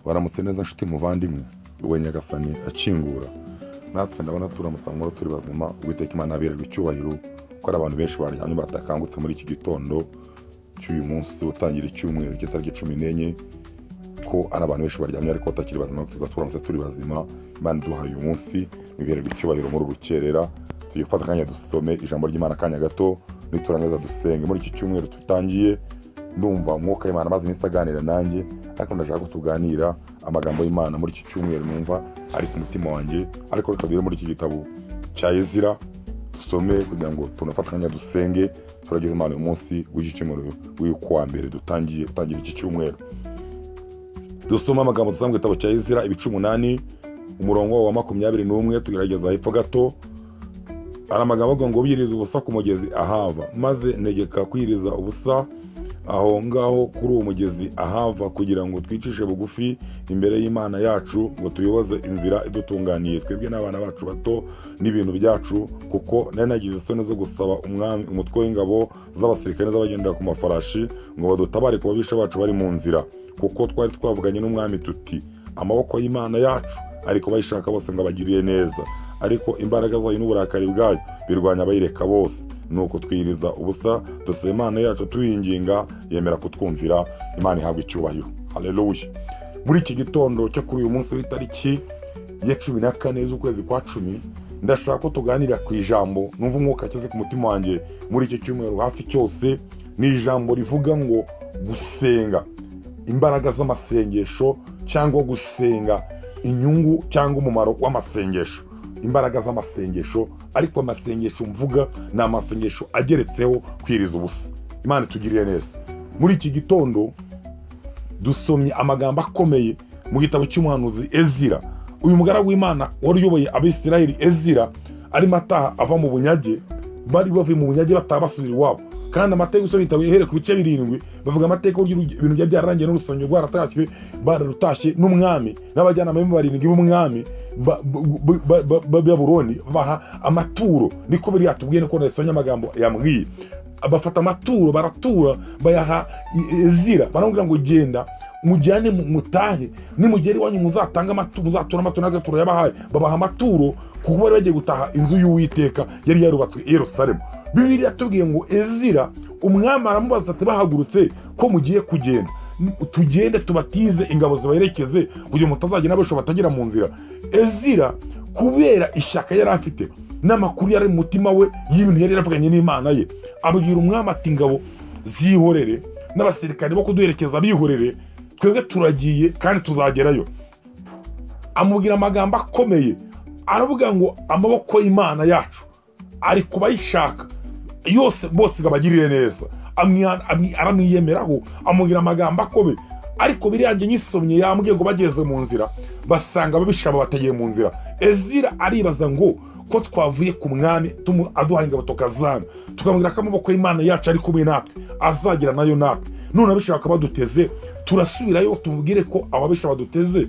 waramutse neza nshuti muvandimwe wowe nyagasani akingura natwe ndabona turamusanga turi bazima Uwiteka Imana abererwa icyubahiro ko ari abantu benshi baryamye batakangutse muri iki gitondo cy'uyu munsi utangira icyumweru cy'itariki 14 ko ari abantu benshi baryamye ariko batakiri bazima turamutse turi bazima Imana duhaye uyu munsi ibererwa icyubahiro muri urukerera tuyifata kanya dusome ijambo ry'Imana kanya gato niturangiza dusenge muri iki cyumweru tutangiye ndumva umwuka w'Imana maze iminsi aganira nanjye ariko ndashaka kutuganira amagambo y'Imana muri iki cyumweru numva ari ku mutima wanjye ariko rikabire muri iki gitabo cya Ezira dusome kugira ngo tunafatanya dusenge turageze Imana uyu munsi w'iki cyumweru w'uko mbere dutangira iki cyumweru dusoma amagambo dusanga gitabo cya Ezira ibice 8 umurongo wa 21 tugerageza hepfo gato ari amagambo ngo biyiriza ubusa ku mugezi ahava maze negeka kwiriza ubusa aho ngaho kuri uwo mugezi ahava kugira ngo twicishe bugufi imbere y'Imana yacu ngo tuyoboze inzira idutunganiye twebwe n'abana bacu bato n'ibintu byacu kuko nagize isoni zo gusaba umwami umutwe w'ingabo z'abasirikare z'abagendera ku mafarashi ngo badutabare ku babisha bacu bari mu nzira kuko twari twavuganye n'umwami tuti amaboko y'Imana yacu ariko bayishaka bose ngo abagiriye neza ariko imbaraga zayo n'uburakari bwayo birwanya abayireka bose nuko twiriza ubusa dusaba Imana yacu tuyinginga yemera kutwumvira Imana ihabwa icyubahiro. Haleluya. Muri iki gitondo cyo kuri uyu munsi w'itariki ya 14 z'ukwezi kwa 10 ndashaka ko tuganira ku ijambo numva umwuka cyeze ku mutima wanjye muri iki cyumweru hafi cyose ni ijambo rivuga ngo gusenga, imbaraga z'amasengesho cyangwa gusenga, inyungu cyangwa umumaro w'amasengesho. Imbaraga z'amasengesho ariko amasengesho mvuga na amasengesho ageretseho kwiriza ubusa. Imana tugiriye neza. Muri iki gitondo dusomye amagambo akomeye mu gitabo cy'umuhanuzi Ezira. Uyu mugaragu w'Imana wari uyoboye Abisirayeli Ezira ari mataha ava mu bunyage, bari bavuye mu bunyage batabasubira iwabo. Kandi amateka usoma ibitabo bihere ku bice 7 bavuga amateka y'ibintu byarangiye n'urusengero rwaratashywe bararutashye n'umwami n'abajyana mu barindwi b'umwami Babuloni baha amaturo niko biri yatubwiye ko nasonye amagambo yambwiye abafata amaturo baratura bayaha Ezira baramubwira ngo genda mujyane mutahe nimugeri wanyu muzatanga amaturo muzatura amaturo n'agaturo yabahaye babaha amaturo kuko bari bagiye gutaha inzu y'Uwiteka yari yarubatswe i Yerusalemu. Bibiliya yatubwiye ngo Ezira umwami aramubaza ati bahagurutse ko mugiye kugenda tugende tubatize ingabo zibaherekeze kugira ngo mutazagenda abasho batagira mu nzira. Ezira kubera ishyaka yari afite n'amakuru yari mu mutima we y'ibintu yari yaravuganye n'Imana ye abwira umwami ati ingabo zihorere n'abasirikare bo kuduherekeza bihorere twebwe turagiye kandi tuzagerayo. Amubwira amagambo akomeye aravuga ngo amaboko y'Imana yacu ari kubayishaka yose bose gabagirire neza. Aramwiyemeraho amubwira amagambo akomeye ariko biryange nyisomye yambwiye ngo bageze mu nzira basanga babishaba batagiye mu nzira. Ezira aribaza ngo ko twavuye ku mwami aduhaye ingabo tukazana tukamubwira ko amaboko y'Imana yacu ari kumwe natwe azagira nayo natwe none abishaka baduteze turasubirayo tumubwire ko ababishaka baduteze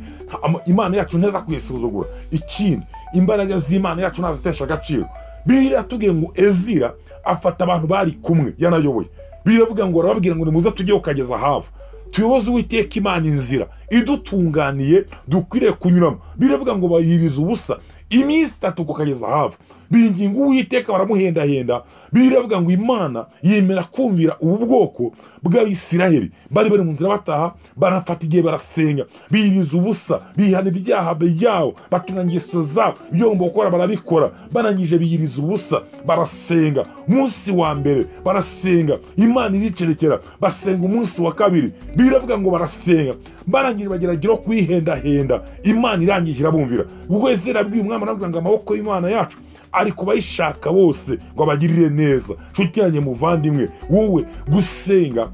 Imana yacu neza kwisuzugura ikindi imbaraga z'Imana yacu nazitesha agaciro. Bibiliya yatubwiye ngo Ezira afata abantu bari kumwe yanayoboye. Biravuga ngo arababwira ngo nimuze tujye ukageza hafi tuyoboze Uwiteka Imana inzira idutunganiye dukwiriye kunyuramo. Biravuga ngo bayiriza ubusa iminsi 3 kukageza hafi binginga Uwiteka baramuhendahenda. Biravuga ngo Imana yemera kumvira ubu bwoko bw'Abisirayeli bari mu nzira bataha barafata igihe barasenga biriza ubusa bihana ibyaha byabo batunga ingeso zabo ibyo gukora barabikora banangije biyiriza ubusa barasenga. Umunsi wa mbere barasenga Imana iricerekera basenga umunsi wa kabiri biravuga ngo barasenga barangije bageragira kwihendahenda Imana irangije irabumvira. Ubwo Ezira bwiye umwami aravuga ngo amaboko y'Imana yacu ari kubayishaka bose ngo abagirire neza. Nshuti yanjye muvandimwe wowe gusenga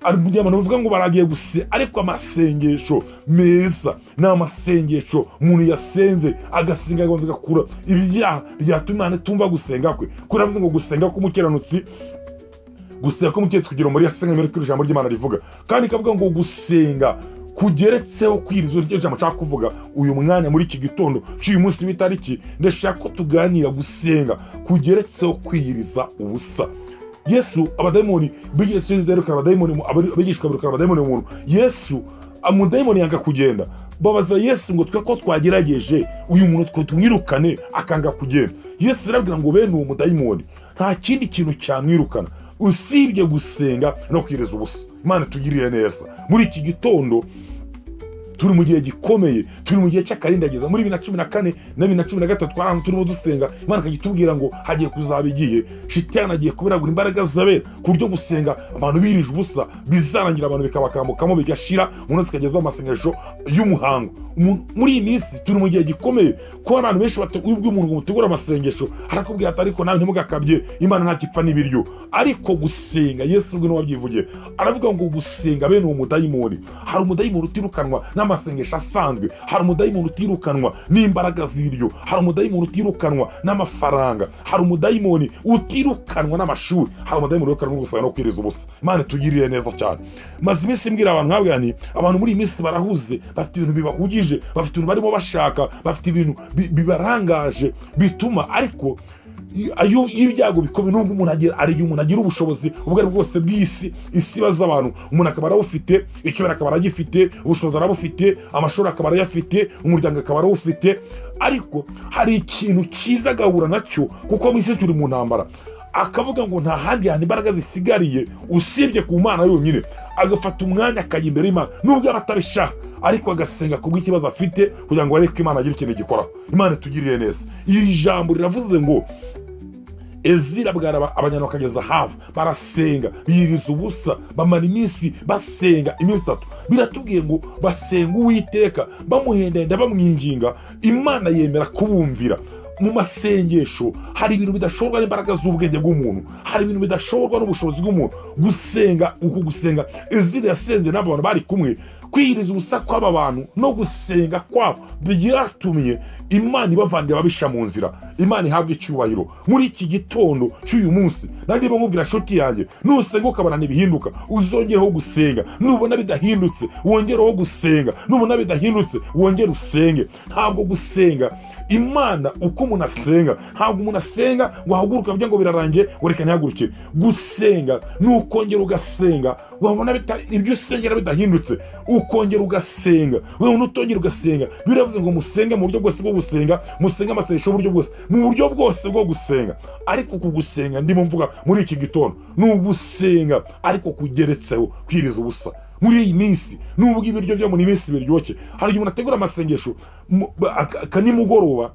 ari mu gihe abantu bavuga ngo baragiye guse ariko amasengesho meza n'amasengesho umuntu yasenze agasenga ngo agakura ibyaha byatuma Imana tumva gusenga kwe kuravuze ngo gusenga k'umukiranutsi gusenga k'umukiranutsi kugira muri yasenga muri ijambo ry'Imana rivuga kandi kavuga ngo gusenga kugeretseho kwiriza uryo jambo nshaka kuvuga uyu mwanya muri iki gitondo cy'uyu munsi w'itariki ndashaka ko tuganira gusenga kugeretseho kwiriza ubusa. Yesu abadayimoni bigeze zeruka abadayimoni abigishwa biruka abadayimoni umuntu Yesu umudayimoni yanga kugenda. Babaza Yesu ngo twe ko twagerageje uyu muntu twe tumwirukane akanga kugenda. Yesu arabwira ngo bene uwo mudayimoni nta kindi kintu cyamwirukana usibye gusenga no kwiriza ubusa. Imana tugiriye neza. Muri iki gitondo turi mu gihe gikomeye, turi mu gihe cy'akarindagiza. Muri 2014 na 2013 twarantu turimo dusenga, Imana ikagitubwira ngo hagiye kuzaba igihe shitani agiye kubiragura imbaraga zabera ku buryo gusenga abantu birije ubusa bizarangira abantu bikabakamukamo bigashira umuntu zikageza amasengesho y'umuhango. Muri iyi minsi turi mu gihe gikomeye ko abantu benshi ubwo umuntu ngo mutegura amasengesho arakubwira ati ariko nawe ntimugakabye, Imana ntakipfa n'ibiryo. Ariko gusenga, Yesu ubwo wabyivugiye aravuga ngo gusenga bene uwo mudayimoni, hari umudayimoni utirukanwa n'amasengesho asanzwe, hari umudayimoni utirukanwa n'imbaraga z'ibiryo, hari umudayimoni utirukanwa n'amafaranga, hari umudayimoni utirukanwa n'amashuri, hari umudayimoni utirukanwa n'ugusenga no kwiriza ubusa. Imana tugiriye neza cyane. Maze iminsi mbwira abantu nkabwira nti abantu muri iyi minsi barahuze, bafite ibintu bibahugije, bafite ibintu barimo bashaka, bafite ibintu bibarangaje bituma ariko ayo ibyago bikomeye nubwo umuntu agira ubushobozi ubwo ari bwose bw'isi baza abantu, umuntu akaba arawufite, icyubahiro akaba aragifite, ubushobozi arabufite, amashuri akaba arayafite, umuryango akaba arawufite, ariko hari ikintu cyiza agahura nacyo kuko mu isi turi mu ntambara. Akavuga ngo nta handi hantu imbaraga zisigariye usibye ku Mana yonyine, agafata umwanya akajya imbere y'Imana nubwo abatabishaka, ariko agasenga kubw'ikibazo afite kugira ngo areke Imana agire ikintu gikora. Imana tugiriye neza. Iri jambo riravuze ngo Ezira bwara abanyana bakageza hafi barasenga biriza ubusa, bamara iminsi basenga iminsi 3. Biratubwiye ngo basenga Uwiteka bamuhendenda bamwinginga, Imana yemera kubumvira. Mu masengesho hari ibintu bidashoborwa n'imbaraga z'ubwenge bw'umuntu, hari ibintu bidashoborwa n'ubushobozi bw'umuntu. Gusenga, uku gusenga Ezira yasenze n'abantu bari kumwe, kwiriza ubusa kw'aba bantu no gusenga kwabo byatumye Imana ibavandira babisha mu nzira. Imana ihabwa icyubahiro. Muri iki gitondo cy'uyu munsi nandi bamubwira shoti yanjye, nusenga ukabana n'ibihinduka uzongereho gusenga, nubona bidahindutse wongereho gusenga, nubona bidahindutse wongere usenge. Ntabwo gusenga Imana uko umuntu asenga, ntabwo umuntu asenga ngo ahaguruke avuge ngo birarangiye ureka ntihagurukire. Gusenga nukongera ugasenga, wabona ibyo usengera bidahindutse ukongera ugasenga, wewe unutongera ugasenga. Biravuze ngo musenge mu buryo bwose bwo gusenga, musenge amasengesho mu buryo bwose, mu buryo bwose bwo gusenga. Ariko kugusenga ndimo mvuga muri iki gitondo n'ugusenga ariko kugeretseho kwiriza ubusa. Muri iyi minsi nubwo ibiryo byo muri minsi biryoke, hari umuntu ategura amasengesho kanimugoroba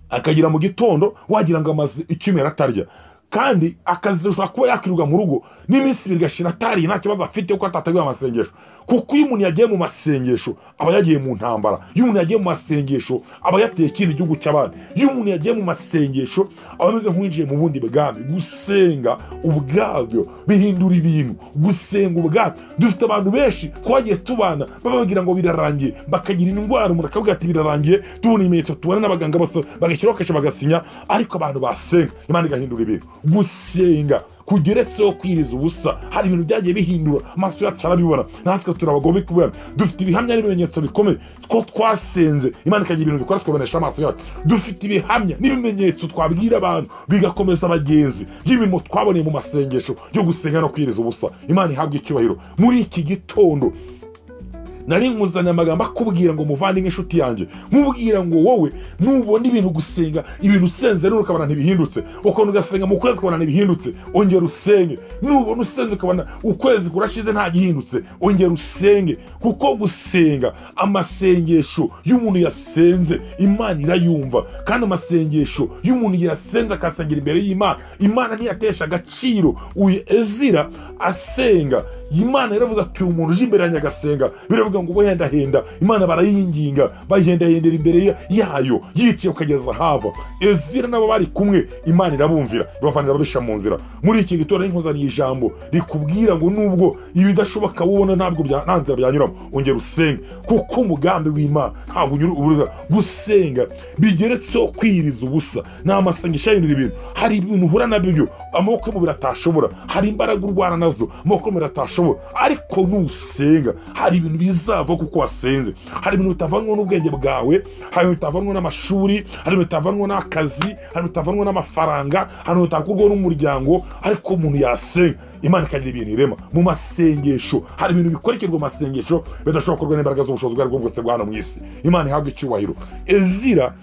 akagira mu gitondo wagira ngo amaze ikimera atarya, kandi akazoshobora kuba yakiruga mu rugo n'iminsi bigashira atari nta kibazo afite uko atateguye amasengesho. Kuko iyo umuntu yagiye mu masengesho aba yagiye mu ntambara, iyo umuntu yagiye mu masengesho aba yateye ikindi gihugu cy'abandi, iyo umuntu yagiye mu masengesho aba ameze nk'uwinjiye mu bundi bwami. Gusenga ubwabyo bihindura ibintu. Gusenga ubwabyo, dufite abantu benshi twagiye tubana babagira ngo birarangiye, bakagira indwara umuntu akavuga ati birarangiye, tubona ibimenyetso tubona n'abaganga bose bagashyiraho kasha bagasinya, ariko abantu basenga Imana igahindura ibintu. Gusenga kugeretseho kwiriza ubusa, hari ibintu byagiye bihindura, amaso yacu arabibona, natwe turabagomba kubera. Dufite ibihamya n'ibimenyetso bikomeye ko twasenze Imana ikagira ibintu bikora twabonesha amaso yacu. Dufite ibihamya n'ibimenyetso twabwira abantu bigakomeza abagenzi y'ibintu twaboneye mu masengesho yo gusenga no kwiriza ubusa. Imana ihabwa icyubahiro. Muri iki gitondo nari nkuzanye amagambo akubwira ngo muvandimwe inshuti yanjye, mubwira ngo wowe nubona ibintu gusenga, ibintu usenze rero ukabona ntibihindutse, ukabona ugasenga mu kwezi ukabona ntibihindutse, ongera usenge. Nubona usenze ukabona ukwezi kurashize nta gihindutse, ongera usenge. Kuko gusenga, amasengesho y'umuntu yasenze Imana irayumva, kandi amasengesho y'umuntu yasenze akasengera imbere y'Imana, Imana ntiyatesha agaciro. Uyu Ezira asenga, Imana yaravuze ati umuntu uje imbere yanjye agasenga, biravuga ngo bohendahenda, Imana barayinginga, bayihendahendera imbere yayo yiciye ukageza hava. Ezira nabo bari kumwe, Imana irabumvira ibavanira babisha mu nzira. Muri iki gitondo nkuzaniye ijambo rikubwira ngo nubwo ibidashoboka wubona ntabwo nta nzira byanyuramo, ongera usenge. Kuko umugambi w'Imana ntabwo unyura. Gusenga bigeretseho kwiriza ubusa, nta masengesho y'ibintu ibintu. Hari ibintu uhura nabyo amaboko mu biratashobora, hari imbaraga urwana nazo amaboko mu biratashobora, udashobora, ariko nusenga hari ibintu bizava kuko wasenze. Hari ibintu bitavanwa n'ubwenge bwawe, hari ibintu bitavanwa n'amashuri, hari ibintu bitavanwa n'akazi, hari ibintu bitavanwa n'amafaranga, hari ibintu bitakurwaho n'umuryango, ariko umuntu yasenga Imana ikagira ibintu irema. Mu masengesho hari ibintu bikorekerwa mu masengesho bidashobora gukorwa n'imbaraga z'ubushobozi bwari bwose bwa hano mu isi. Imana ihabwa icyubahiro. Ezira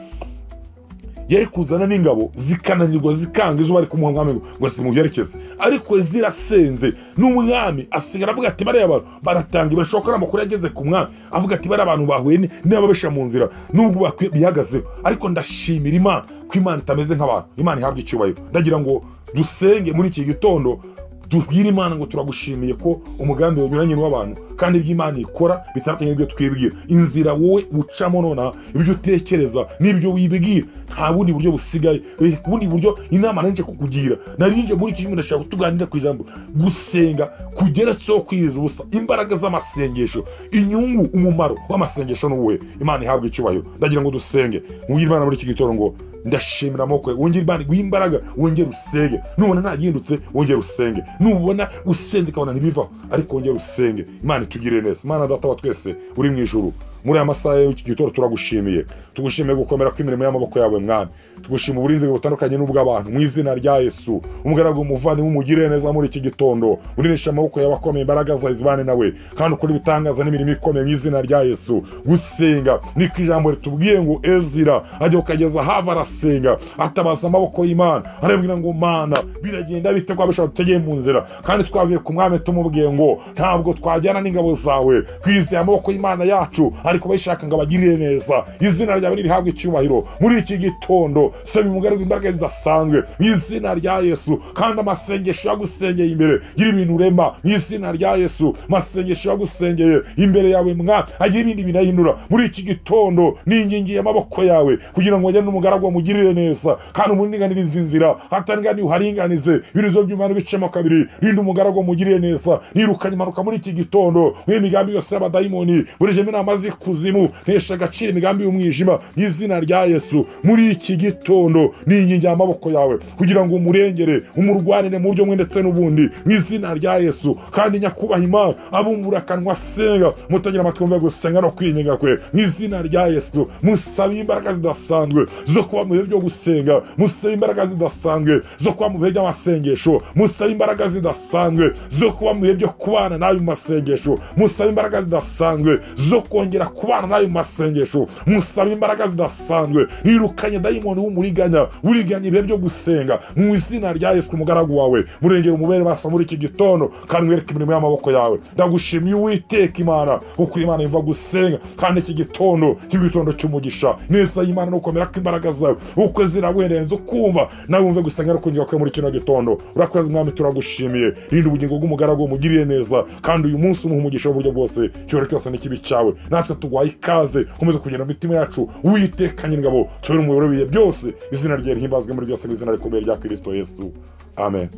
yari kuzana n'ingabo zikananirwa zikanga izuba ari kumuha umwami ngo zimuherekeze, ariko Ezira asenze n'umwami asigara avuga ati bariya abantu baratanga, birashoboka ko amakuru yageze ku mwami avuga ati bariya abantu bahuye n'ababesha mu nzira nubwo bihagazeho, ariko ndashimira Imana ko Imana itameze nk'abantu. Imana ihabwa icyubahiro. Ndagira ngo dusenge muri iki gitondo tubwire Imana ngo turagushimiye ko umugambi unyuranye n'uw'abantu, kandi iby'Imana ikora bitandukanye n'ibyo twibwira. Inzira wowe ucamo nona, ibyo utekereza n'ibyo wibwira, nta bundi buryo busigaye, ubundi buryo inama nanje kukugira. Narinje muri iki ndashaka kutuganira ku ijambo gusenga kugeretseho kwiza ubusa, imbaraga z'amasengesho, inyungu, umumaro w'amasengesho n'uwe. Imana ihabwa icyubahiro. Ndagira ngo dusenge. Mubwire Imana muri iki gitondo ngo ndashimira amaboko yawe, wongere Imana imbaraga, wongere usenge. Nubona ntagindutse wongere usenge, nubona usenze ukabona ntibivaho, ariko wongere usenge. Imana itugirire neza. Mana Data wa twese uri mu ijuru, muri aya masaha y'iki gitondo turagushimiye, tugushimiye gukomera kw'imirimo y'amaboko yawe Mwami, tugushima uburinzi butandukanye n'ubw'abantu mu izina rya Yesu. Umugaragu umuvandimwe umugirire neza muri iki gitondo, urinisha amaboko yawe akomeye, imbaraga zawe zibane nawe, kandi ukora ibitangaza n'imirimo ikomeye mu izina rya Yesu. Gusenga niko ijambo ritubwiye ngo Ezira ajya ukageza hava arasenga, atabaza amaboko y'Imana, arabwira ngo Mana biragenda bite ko abashaka tutegeye mu nzira, kandi twavuye ku mwami tumubwiye ngo ntabwo twajyana n'ingabo zawe, twizeye amaboko y'Imana yacu, ariko bayishaka ngo abagirire neza. Izina ryawe rihabwe icyubahiro muri iki gitondo. Saba umugaragu imbaraga zidasanzwe mu izina rya Yesu, kandi amasengesho yagusengeye imbere gira ibintu urema mu izina rya Yesu. Amasengesho yagusengeye imbere yawe Mwami agira ibindi binahindura muri iki gitondo. Ningingiye amaboko yawe kugira ngo wajyane n'umugaragu wamugirire neza, kandi umuringanirize inzira, hatanganiye uharinganize ibirizo by'Imana bicemo kabiri. Rinda umugaragu wamugirire neza, nirukanye impanuka muri iki gitondo, imigambi yose y'abadayimoni, buri jeme n'amazi kuzimu, ntesha agaciro imigambi y'umwijima mu izina rya Yesu. Muri iki gitondo ningingiye amaboko yawe kugira ngo umurengere, umurwanire mu buryo mwe ndetse n'ubundi mu izina rya Yesu. Kandi nyakubaha Imana abumbura akanwa asenga, mutagira amatwi mve gusenga no kwinginga kwe mu izina rya Yesu. Musabe imbaraga zidasanzwe zo kuba mu bihe byo gusenga, musabe imbaraga zidasanzwe zo kuba mu bihe by'amasengesho, musabe imbaraga zidasanzwe zo kuba mu bihe byo kubana nawe mu masengesho, musabe imbaraga zidasanzwe zo kongera kubana nawe mu masengesho, musabe imbaraga zidasanzwe. Nirukanye dayimoni w'umuriganya, uriganya ibihe byo gusenga mu izina rya Yesu. Umugaragu wawe murengera umubere basa muri iki gitondo, kandi mwereke imirimo y'amaboko yawe. Ndagushimiye Uwiteka Imana kuko Imana yumva gusenga, kandi iki gitondo cy'igitondo cy'umugisha neza y'Imana no gukomera kw'imbaraga zawe uko zirawendenze kumva nawe wumve gusenga no kungira kwe muri kino gitondo. Urakoze Mwami, turagushimiye. Rinda ubugingo bw'umugaragu umugirire neza, kandi uyu munsi umuha umugisha w'uburyo bwose, cyoro cyose n'ikibi cyawe. Natwe tugwaye ikaze, komeza kugenda mu mitima yacu Uwiteka Nyir'ingabo, tubere umuyoboro w'ibihe byose. Izina rye rihimbazwe muri byose, mu izina rikomeye rya Kristo Yesu. Amen.